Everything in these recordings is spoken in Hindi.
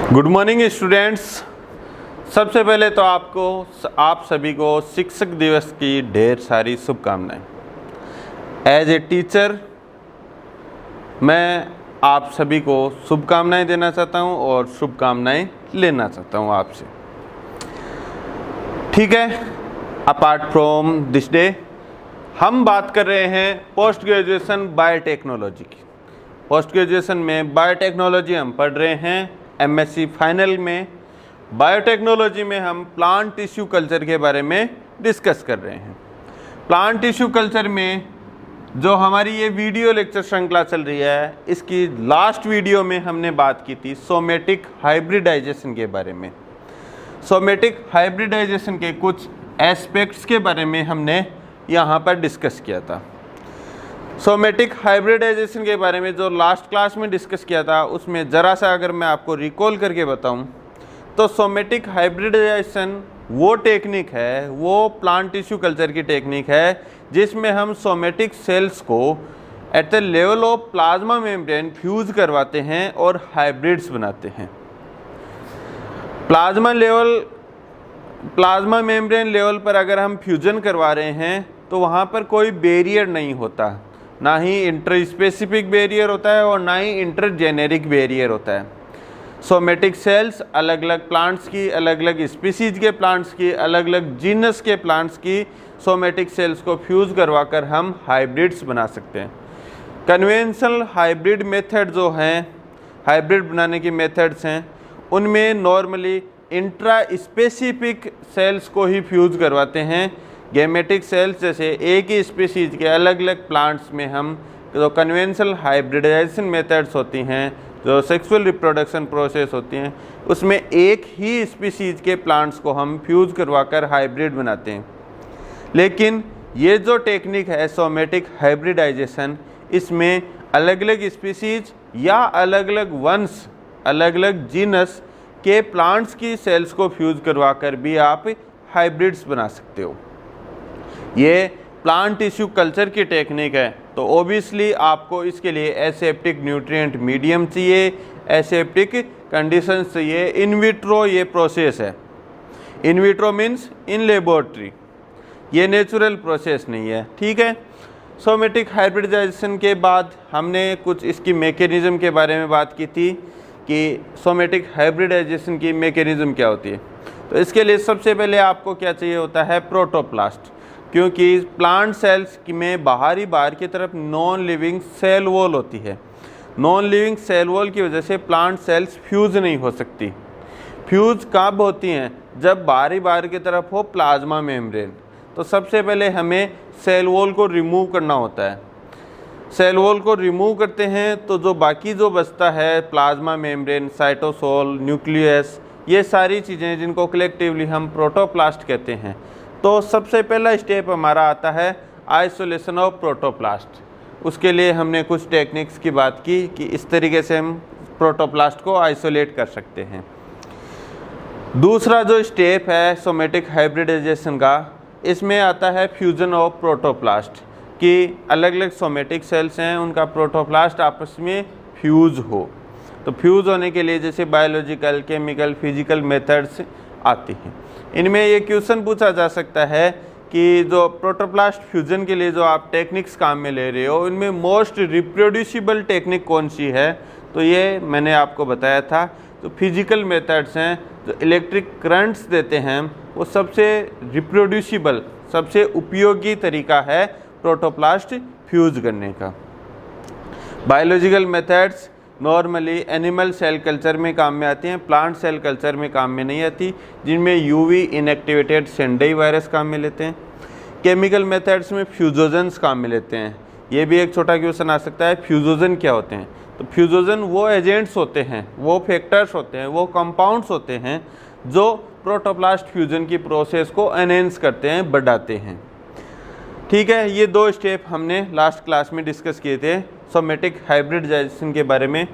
Good morning students. सबसे पहले तो आप सभी को शिक्षक दिवस की ढेर सारी शुभकामनाएं। एज ए टीचर मैं आप सभी को शुभकामनाएं देना चाहता हूं और शुभकामनाएं लेना चाहता हूं आपसे। ठीक है, अपार्ट फ्रॉम दिस डे हम बात कर रहे हैं पोस्ट ग्रेजुएशन बायोटेक्नोलॉजी की। पोस्ट ग्रेजुएशन में बायोटेक्नोलॉजी हम पढ़ रहे हैं। एमएससी फाइनल में बायोटेक्नोलॉजी में हम प्लांट टिश्यू कल्चर के बारे में डिस्कस कर रहे हैं। प्लांट टिश्यू कल्चर में जो हमारी ये वीडियो लेक्चर श्रृंखला चल रही है, इसकी लास्ट वीडियो में हमने बात की थी सोमेटिक हाइब्रिडाइजेशन के बारे में। सोमेटिक हाइब्रिडाइजेशन के कुछ एस्पेक्ट्स के बारे में हमने यहाँ पर डिस्कस किया था। सोमेटिक हाइब्रिडाइजेशन के बारे में जो लास्ट क्लास में डिस्कस किया था, उसमें ज़रा सा अगर मैं आपको रिकॉल करके बताऊं तो सोमेटिक हाइब्रिडाइजेशन वो टेक्निक है, वो प्लांट टिश्यू कल्चर की टेक्निक है जिसमें हम सोमेटिक सेल्स को at the level of plasma membrane fuse करवाते हैं और हाइब्रिड्स बनाते हैं। प्लाज्मा मेम्ब्रेन लेवल पर अगर हम फ्यूजन करवा रहे हैं तो वहाँ पर कोई बैरियर नहीं होता, ना ही इंटर स्पेसिफिक बैरियर होता है और ना ही इंटर जेनेरिक बैरियर होता है। सोमेटिक सेल्स अलग अलग प्लांट्स की, अलग अलग स्पीसीज के प्लांट्स की, अलग अलग जीनस के प्लांट्स की सोमेटिक सेल्स को फ्यूज करवाकर हम हाइब्रिड्स बना सकते हैं। कन्वेंशनल हाइब्रिड मेथड जो हैं, हाइब्रिड बनाने की मेथड्स हैं, उनमें नॉर्मली इंट्रा स्पेसिफिक सेल्स को ही फ्यूज करवाते हैं। गेमेटिक सेल्स जैसे एक ही स्पीसीज के अलग अलग प्लांट्स में हम जो कन्वेंशनल हाइब्रिडाइजेशन मेथड्स होती हैं, जो सेक्सुअल रिप्रोडक्शन प्रोसेस होती हैं, उसमें एक ही स्पीसीज के प्लांट्स को हम फ्यूज करवाकर हाइब्रिड बनाते हैं। लेकिन ये जो टेक्निक है सोमेटिक हाइब्रिडाइजेशन, इसमें अलग अलग स्पीसीज या अलग अलग वंश, अलग अलग जीनस के प्लांट्स की सेल्स को फ्यूज करवाकर भी आप हाइब्रिड्स बना सकते हो। ये प्लांट टिश्यू कल्चर की टेक्निक है, तो ओबियसली आपको इसके लिए एसेप्टिक न्यूट्रिएंट मीडियम चाहिए, एसेप्टिक कंडीशंस चाहिए। इन विट्रो ये प्रोसेस है। In vitro means in laboratory, ये नेचुरल प्रोसेस नहीं है। ठीक है, सोमेटिक हाइब्रिडाइजेशन के बाद हमने कुछ इसकी मैकेनिज्म के बारे में बात की थी कि सोमेटिक हाइब्रिडाइजेशन की मैकेनिज्म क्या होती है। तो इसके लिए सबसे पहले आपको क्या चाहिए होता है, प्रोटोप्लास्ट, क्योंकि प्लांट सेल्स में बाहर की तरफ नॉन लिविंग सेल वॉल होती है। नॉन लिविंग सेल वॉल की वजह से प्लांट सेल्स फ्यूज नहीं हो सकती। फ्यूज कब होती हैं, जब बाहर की तरफ हो प्लाज्मा मेम्ब्रेन। तो सबसे पहले हमें सेल वॉल को रिमूव करना होता है। सेल वॉल को रिमूव करते हैं तो जो बाकी जो बचता है, प्लाज्मा मेम्ब्रेन, साइटोसोल, न्यूक्लियस, ये सारी चीज़ें जिनको कलेक्टिवली हम प्रोटोप्लास्ट कहते हैं। तो सबसे पहला स्टेप हमारा आता है आइसोलेशन ऑफ प्रोटोप्लास्ट। उसके लिए हमने कुछ टेक्निक्स की बात की कि इस तरीके से हम प्रोटोप्लास्ट को आइसोलेट कर सकते हैं। दूसरा जो स्टेप है सोमेटिक हाइब्रिडाइजेशन का, इसमें आता है फ्यूजन ऑफ प्रोटोप्लास्ट, कि अलग अलग सोमेटिक सेल्स हैं, उनका प्रोटोप्लास्ट आपस में फ्यूज हो। तो फ्यूज होने के लिए जैसे बायोलॉजिकल, केमिकल, फिजिकल मेथड्स आती हैं। इनमें ये क्वेश्चन पूछा जा सकता है कि जो प्रोटोप्लास्ट फ्यूजन के लिए जो आप टेक्निक्स काम में ले रहे हो, इनमें मोस्ट रिप्रोड्यूसिबल टेक्निक कौन सी है। तो ये मैंने आपको बताया था, तो फिजिकल मेथड्स हैं, जो इलेक्ट्रिक करंट्स देते हैं, वो सबसे रिप्रोड्यूसिबल, सबसे उपयोगी तरीका है प्रोटोप्लास्ट फ्यूज करने का। Biological methods normally animal cell culture में काम में आती हैं, प्लांट सेल कल्चर में काम में नहीं आती, जिनमें यूवी इनएक्टिवेटेड सेंडेई वायरस काम में लेते हैं। केमिकल मेथड्स में फ्यूजोजन्स काम में लेते हैं। ये भी एक छोटा क्वेश्चन आ सकता है, फ्यूजोजन क्या होते हैं। तो फ्यूजोजन वो एजेंट्स होते हैं, वो फैक्टर्स होते हैं, वो कंपाउंड्स होते हैं जो प्रोटोप्लास्ट फ्यूजन की प्रोसेस को एनहेंस करते हैं, बढ़ाते हैं। ठीक है, ये दो स्टेप हमने लास्ट क्लास में डिस्कस किए थे सोमेटिक हाइब्रिडाइजेशन के बारे में।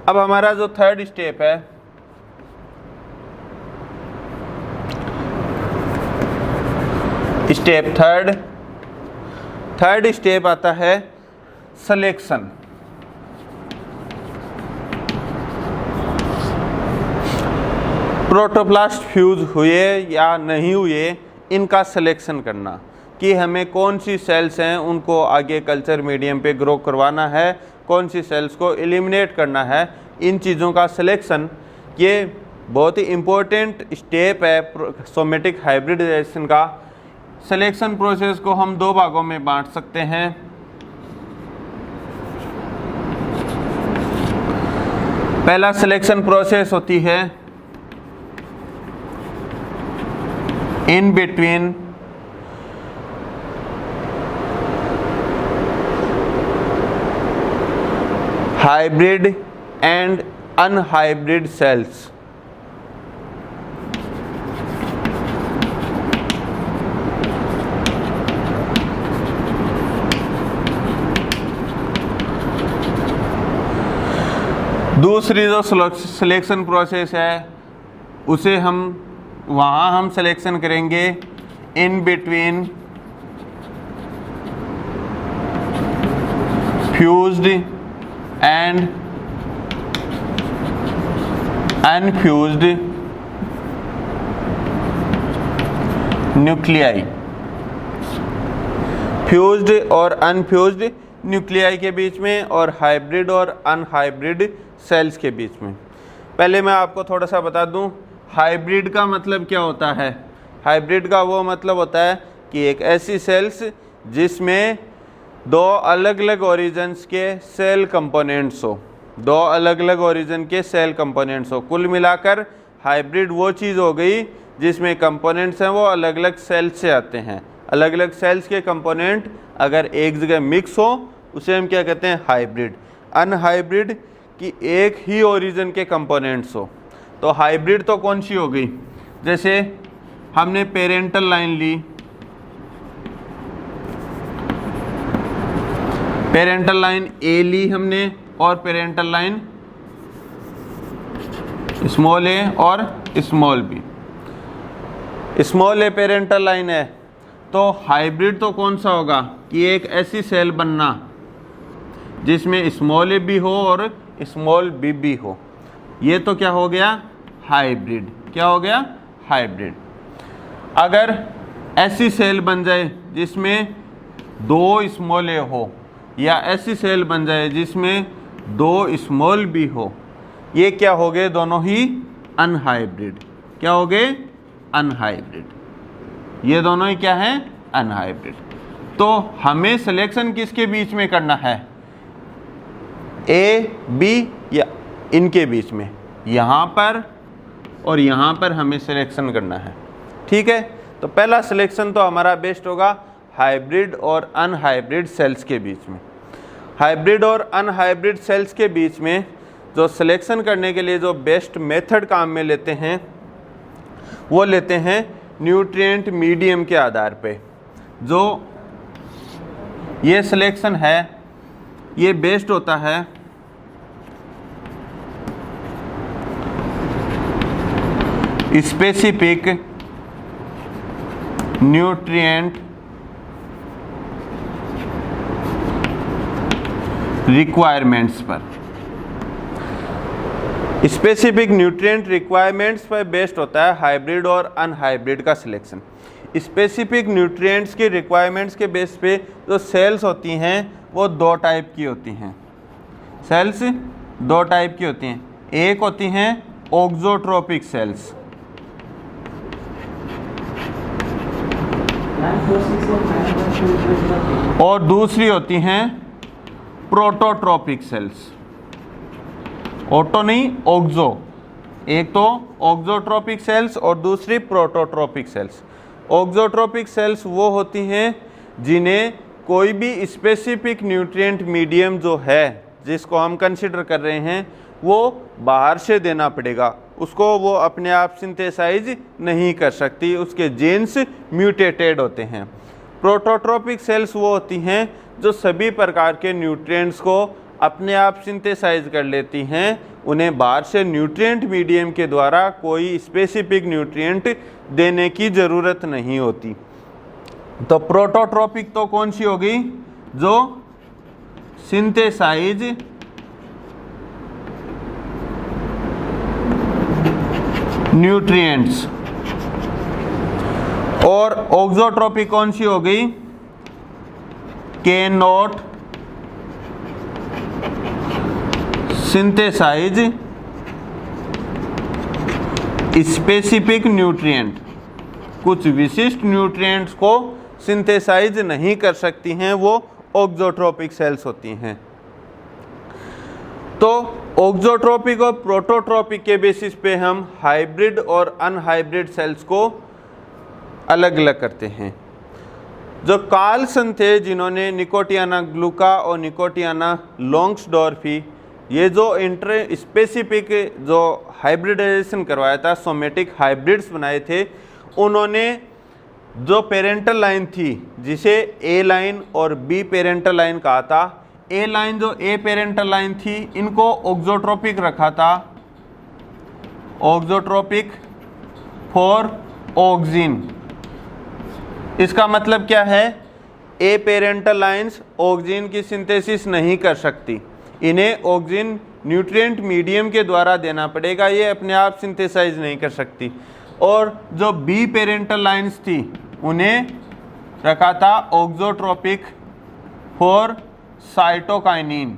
अब हमारा जो थर्ड स्टेप है, स्टेप थर्ड स्टेप आता है सिलेक्शन। प्रोटोप्लास्ट फ्यूज हुए या नहीं हुए इनका सिलेक्शन करना, कि हमें कौन सी सेल्स हैं उनको आगे कल्चर मीडियम पे ग्रो करवाना है, कौन सी सेल्स को एलिमिनेट करना है, इन चीज़ों का सिलेक्शन ये बहुत ही इम्पोर्टेंट स्टेप है सोमेटिक हाइब्रिडाइजेशन का। सिलेक्शन प्रोसेस को हम दो भागों में बांट सकते हैं। पहला सिलेक्शन प्रोसेस होती है in between hybrid and unhybrid cells. दूसरी जो सिलेक्शन प्रोसेस है उसे हम सिलेक्शन करेंगे in between fused and unfused nuclei. Fused और अनफ्यूज्ड न्यूक्लियाई के बीच में और हाइब्रिड और अनहाइब्रिड सेल्स के बीच में। पहले मैं आपको थोड़ा सा बता दूं, हाइब्रिड का मतलब क्या होता है। हाइब्रिड का वो मतलब होता है कि एक ऐसी सेल्स जिसमें दो अलग अलग ओरिजिन्स के सेल कंपोनेंट्स हो, दो अलग अलग ओरिजिन के सेल कंपोनेंट्स हो। कुल मिलाकर हाइब्रिड वो चीज़ हो गई जिसमें कंपोनेंट्स हैं वो अलग अलग सेल्स से आते हैं। अलग अलग सेल्स के कंपोनेंट अगर एक जगह मिक्स हो उसे हम क्या कहते हैं, हाइब्रिड। अनहाइब्रिड कि एक ही ओरिजिन के कंपोनेंट्स हो। तो हाइब्रिड तो कौन सी हो गई, जैसे हमने पेरेंटल लाइन ली, पेरेंटल लाइन ए ली हमने और पेरेंटल लाइन स्मॉल ए और स्मॉल बी। स्मॉल ए पेरेंटल लाइन है तो हाइब्रिड तो कौन सा होगा कि एक ऐसी सेल बनना जिसमें स्मॉल ए भी हो और स्मॉल बी भी हो। ये तो क्या हो गया, हाइब्रिड। क्या हो गया, हाइब्रिड। अगर ऐसी सेल बन जाए जिसमें दो स्मॉल ए हो या ऐसी सेल बन जाए जिसमें दो स्मॉल बी हो, ये क्या हो गए, दोनों ही अनहाइब्रिड। क्या हो गए, अनहाइब्रिड। ये दोनों ही क्या हैं, अनहाइब्रिड। तो हमें सिलेक्शन किसके बीच में करना है, ए बी या इनके बीच में, यहाँ पर और यहाँ पर हमें सिलेक्शन करना है। ठीक है, तो पहला सिलेक्शन तो हमारा बेस्ट होगा हाइब्रिड और अनहाइब्रिड सेल्स के बीच में। हाइब्रिड और अनहाइब्रिड सेल्स के बीच में जो सिलेक्शन करने के लिए जो बेस्ट मेथड काम में लेते हैं वो लेते हैं न्यूट्रिएंट मीडियम के आधार पे। जो ये सिलेक्शन है ये बेस्ट होता है स्पेसिफिक न्यूट्रिएंट रिक्वायरमेंट्स पर। स्पेसिफिक न्यूट्रिएंट रिक्वायरमेंट्स पर बेस्ड होता है हाइब्रिड और अनहाइब्रिड का सिलेक्शन। स्पेसिफिक न्यूट्रिएंट्स की रिक्वायरमेंट्स के बेस पे जो सेल्स होती हैं वो दो टाइप की होती हैं। सेल्स दो टाइप की होती हैं, एक होती हैं ऑक्सोट्रोपिक सेल्स और दूसरी होती हैं प्रोटोट्रोपिक सेल्स। ऑटो नहीं, ऑक्सो। एक तो ऑक्सोट्रोपिक सेल्स और दूसरी प्रोटोट्रोपिक सेल्स। ऑक्सोट्रोपिक सेल्स वो होती हैं जिन्हें कोई भी स्पेसिफिक न्यूट्रिएंट मीडियम जो है जिसको हम कंसिडर कर रहे हैं वो बाहर से देना पड़ेगा, उसको वो अपने आप सिंथेसाइज नहीं कर सकती, उसके जीन्स म्यूटेटेड होते हैं। प्रोटोट्रोपिक सेल्स वो होती हैं जो सभी प्रकार के न्यूट्रिएंट्स को अपने आप सिंथेसाइज कर लेती हैं, उन्हें बाहर से न्यूट्रिएंट मीडियम के द्वारा कोई स्पेसिफिक न्यूट्रिएंट देने की ज़रूरत नहीं होती। तो प्रोटोट्रोपिक तो कौन सी होगी, जो सिंथेसाइज न्यूट्रिएंट्स। और ऑक्सोट्रोपिक कौन सी हो गई? Cannot synthesise specific nutrient, कुछ विशिष्ट न्यूट्रिएंट्स को सिंथेसाइज नहीं कर सकती हैं, वो ऑक्सोट्रोपिक सेल्स होती हैं। तो ऑक्सोट्रोपिक और प्रोटोट्रोपिक के बेसिस पे हम हाइब्रिड और अनहाइब्रिड सेल्स को अलग अलग करते हैं। जो कार्लसन थे, जिन्होंने निकोटियाना ग्लूका और निकोटियाना लॉन्ग्सडॉर्फी, ये जो इंटर स्पेसिफिक जो हाइब्रिडाइजेशन करवाया था, सोमेटिक हाइब्रिड्स बनाए थे, उन्होंने जो पेरेंटल लाइन थी, जिसे ए लाइन और बी पेरेंटल लाइन कहा था, ए लाइन जो ए पेरेंटल लाइन थी, इनको ऑक्सोट्रोपिक रखा था, ऑक्सोट्रोपिक फॉर ऑक्सिन। इसका मतलब क्या है? ए पेरेंटल लाइंस ऑक्सिन की सिंथेसिस नहीं कर सकती, इन्हें ऑक्सिन न्यूट्रिएंट मीडियम के द्वारा देना पड़ेगा, ये अपने आप सिंथेसाइज नहीं कर सकती। और जो बी पेरेंटल लाइंस थी, उन्हें रखा था ऑक्सोट्रोपिक फॉर साइटोकाइनिन।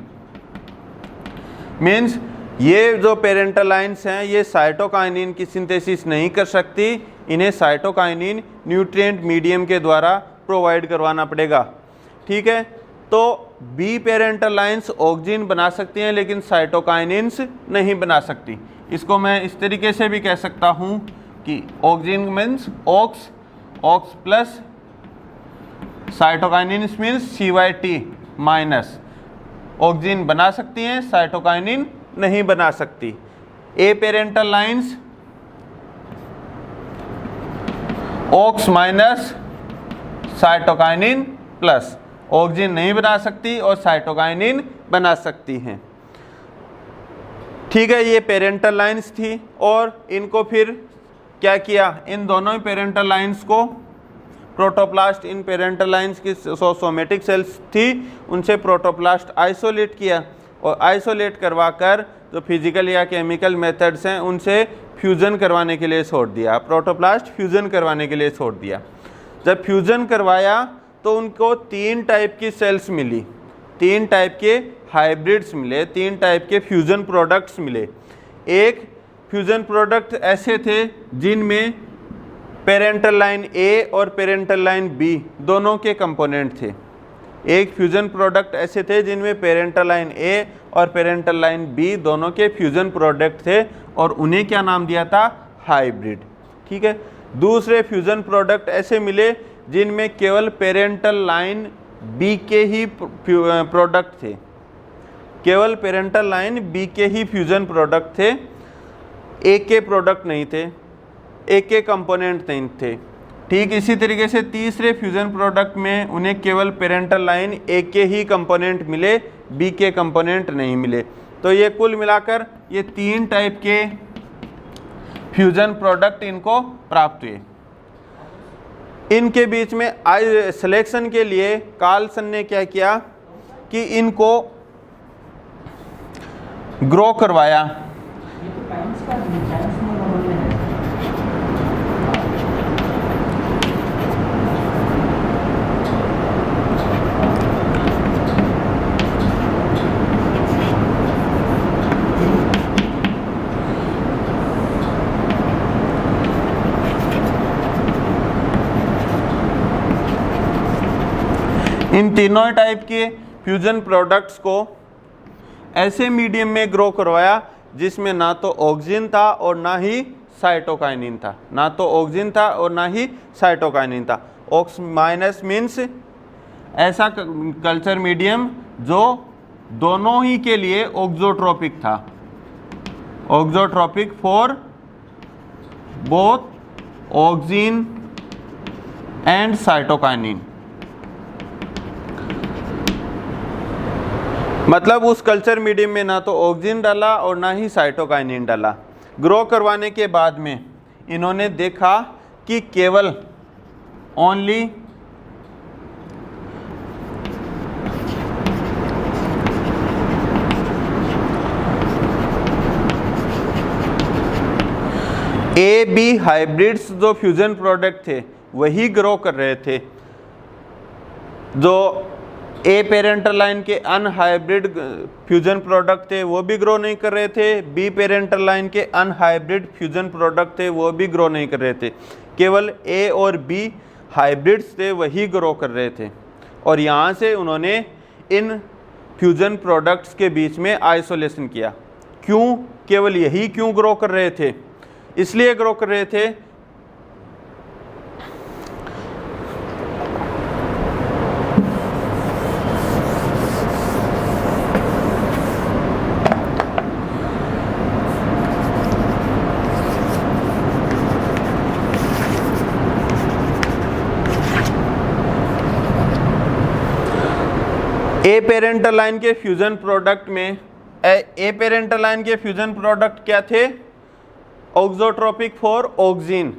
मीन्स ये जो पेरेंटल लाइंस हैं, ये साइटोकाइनिन की सिंथेसिस नहीं कर सकती, इन्हें साइटोकाइनिन न्यूट्रिएंट मीडियम के द्वारा प्रोवाइड करवाना पड़ेगा। ठीक है, तो बी पेरेंटल लाइंस ऑक्सिन बना सकती हैं, लेकिन साइटोकाइनिन्स नहीं बना सकती। इसको मैं इस तरीके से भी कह सकता हूँ कि auxin means aux, aux plus cytokinins means CYT minus. Auxin बना सकती हैं, साइटोकाइनिन नहीं बना सकती। A parental lines aux minus cytokinin plus, auxin नहीं बना सकती और साइटोकाइनिन बना सकती हैं। ठीक है, ये पेरेंटल लाइंस थी। और इनको फिर क्या किया? इन दोनों ही पेरेंटल लाइंस को प्रोटोप्लास्ट, इन पेरेंटल लाइंस की सोमेटिक सेल्स थी, उनसे प्रोटोप्लास्ट आइसोलेट किया और आइसोलेट करवा कर जो फिजिकल या केमिकल मेथड्स हैं, उनसे फ्यूज़न करवाने के लिए छोड़ दिया। प्रोटोप्लास्ट फ्यूज़न करवाने के लिए छोड़ दिया। जब फ्यूज़न करवाया तो उनको 3 टाइप की सेल्स मिली, 3 टाइप के हाइब्रिड्स मिले, 3 टाइप के फ्यूज़न प्रोडक्ट्स मिले। एक फ्यूज़न प्रोडक्ट ऐसे थे जिनमें पेरेंटल लाइन ए और पेरेंटल लाइन बी दोनों के कंपोनेंट थे। एक फ्यूज़न प्रोडक्ट ऐसे थे जिनमें पेरेंटल लाइन ए और पेरेंटल लाइन बी दोनों के फ्यूज़न प्रोडक्ट थे, और उन्हें क्या नाम दिया था? हाइब्रिड। ठीक है। दूसरे फ्यूज़न प्रोडक्ट ऐसे मिले जिनमें केवल पेरेंटल लाइन बी के ही प्रोडक्ट थे, केवल पेरेंटल लाइन बी के ही फ्यूज़न प्रोडक्ट थे, ए के प्रोडक्ट नहीं थे, ए के कंपोनेंट नहीं थे। ठीक इसी तरीके से तीसरे फ्यूज़न प्रोडक्ट में उन्हें केवल पेरेंटल लाइन ए के ही कंपोनेंट मिले, बी के कंपोनेंट नहीं मिले। तो ये कुल मिलाकर ये 3 टाइप के फ्यूज़न प्रोडक्ट इनको प्राप्त हुए। इनके बीच में सिलेक्शन के लिए कार्लसन ने क्या किया कि इनको ग्रो करवाया। इन तीनों टाइप के फ्यूजन प्रोडक्ट्स को ऐसे मीडियम में ग्रो करवाया जिसमें ना तो ऑक्सिन था और ना ही साइटोकाइनिन था, ना तो ऑक्सिन था और ना ही साइटोकाइनिन था। ऑक्स माइनस मीन्स ऐसा कल्चर मीडियम जो दोनों ही के लिए ऑक्सोट्रोपिक था, auxotrophic for both auxin and cytokinin. मतलब उस कल्चर मीडियम में ना तो ऑक्सिन डाला और ना ही साइटोकाइनिन डाला। ग्रो करवाने के बाद में इन्होंने देखा कि केवल ओनली ए बी हाइब्रिड्स जो फ्यूजन प्रोडक्ट थे वही ग्रो कर रहे थे, जो ए पेरेंटल लाइन के अनहाइब्रिड फ्यूजन प्रोडक्ट थे वो भी ग्रो नहीं कर रहे थे, बी पेरेंटल लाइन के अनहाइब्रिड फ्यूजन प्रोडक्ट थे वो भी ग्रो नहीं कर रहे थे, केवल ए और बी हाइब्रिड्स थे वही ग्रो कर रहे थे। और यहाँ से उन्होंने इन फ्यूजन प्रोडक्ट्स के बीच में आइसोलेशन किया। क्यों, केवल यही क्यों ग्रो कर रहे थे? इसलिए ग्रो कर रहे थे ए पेरेंटल लाइन के फ्यूजन प्रोडक्ट में ए पेरेंटल लाइन के फ्यूजन प्रोडक्ट क्या थे? ऑक्सोट्रोपिक फॉर ऑक्सीन,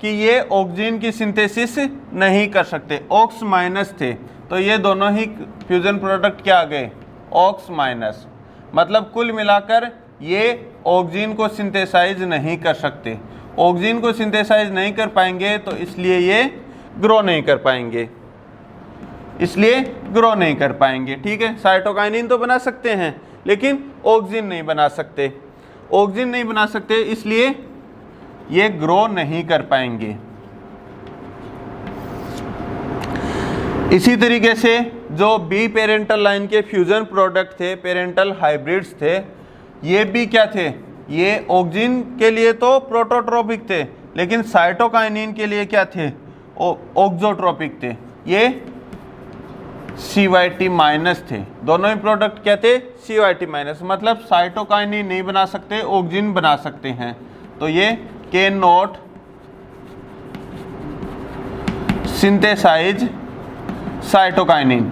कि ये ऑक्सीन की सिंथेसिस नहीं कर सकते, ऑक्स माइनस थे। तो ये दोनों ही फ्यूजन प्रोडक्ट क्या आ गए? ऑक्स माइनस। मतलब कुल मिलाकर ये ऑक्सीन को सिंथेसाइज नहीं कर सकते। ऑक्सीन को सिंथेसाइज नहीं कर पाएंगे तो इसलिए ये ग्रो नहीं कर पाएंगे, इसलिए ग्रो नहीं कर पाएंगे। ठीक है, साइटोकाइनिन तो बना सकते हैं लेकिन ऑक्सीन नहीं बना सकते, ऑक्सीन नहीं बना सकते इसलिए ये ग्रो नहीं कर पाएंगे। इसी तरीके से जो बी पेरेंटल लाइन के फ्यूजन प्रोडक्ट थे, पेरेंटल हाइब्रिड्स थे, ये भी क्या थे? ये ऑक्सीन के लिए तो प्रोटोट्रोपिक थे लेकिन साइटोकाइनिन के लिए क्या थे? ऑक्सोट्रोपिक थे। ये CYT माइनस थे। दोनों ही प्रोडक्ट क्या थे? CYT minus. मतलब साइटोकाइनिन नहीं बना सकते, ऑक्सीन बना सकते हैं। तो ये कैन नॉट सिंथेसाइज साइटोकाइनिन।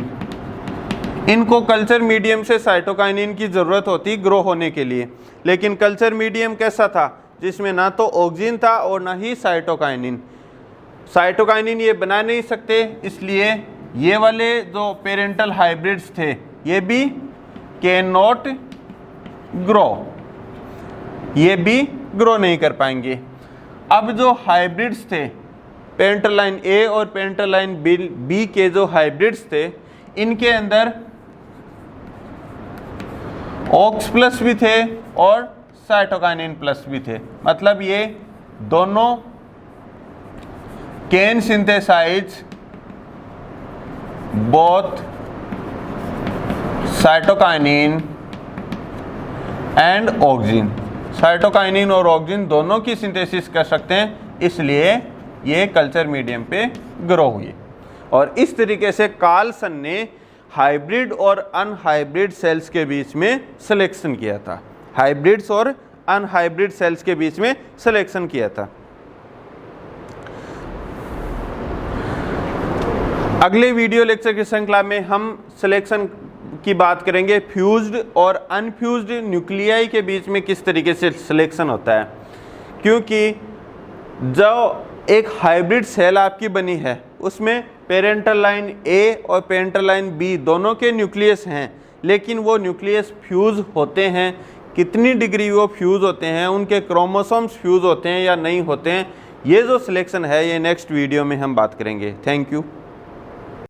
इनको कल्चर मीडियम से साइटोकाइनिन की ज़रूरत होती ग्रो होने के लिए, लेकिन कल्चर मीडियम कैसा था? जिसमें ना तो ऑक्सीन था और ना ही साइटोकाइनिन। साइटोकाइनिन ये बना नहीं सकते, इसलिए ये वाले जो पेरेंटल हाइब्रिड्स थे ये भी कैन नॉट ग्रो, ये भी ग्रो नहीं कर पाएंगे। अब जो हाइब्रिड्स थे, पेरेंटल लाइन ए और पेरेंटल लाइन बी के जो हाइब्रिड्स थे, इनके अंदर ऑक्स प्लस भी थे और साइटोकाइनिन प्लस भी थे। मतलब ये दोनों can synthesise both cytokinin and auxin. Cytokinin और ऑक्सीन दोनों की सिंथेसिस कर सकते हैं, इसलिए ये कल्चर मीडियम पे ग्रो हुई। और इस तरीके से कार्लसन ने हाइब्रिड और अनहाइब्रिड सेल्स के बीच में सिलेक्शन किया था। हाइब्रिड्स और अनहाइब्रिड सेल्स के बीच में सिलेक्शन किया था। अगले वीडियो लेक्चर की श्रृंखला में हम सिलेक्शन की बात करेंगे, फ्यूज्ड और अनफ्यूज्ड न्यूक्लियाई के बीच में किस तरीके से सिलेक्शन होता है। क्योंकि जो एक हाइब्रिड सेल आपकी बनी है उसमें पेरेंटल लाइन ए और पेरेंटल लाइन बी दोनों के न्यूक्लियस हैं, लेकिन वो न्यूक्लियस फ्यूज होते हैं, कितनी डिग्री वो फ्यूज होते हैं, उनके क्रोमोसोम्स फ्यूज होते हैं या नहीं होते हैं, ये जो सिलेक्शन है ये नेक्स्ट वीडियो में हम बात करेंगे। Thank you.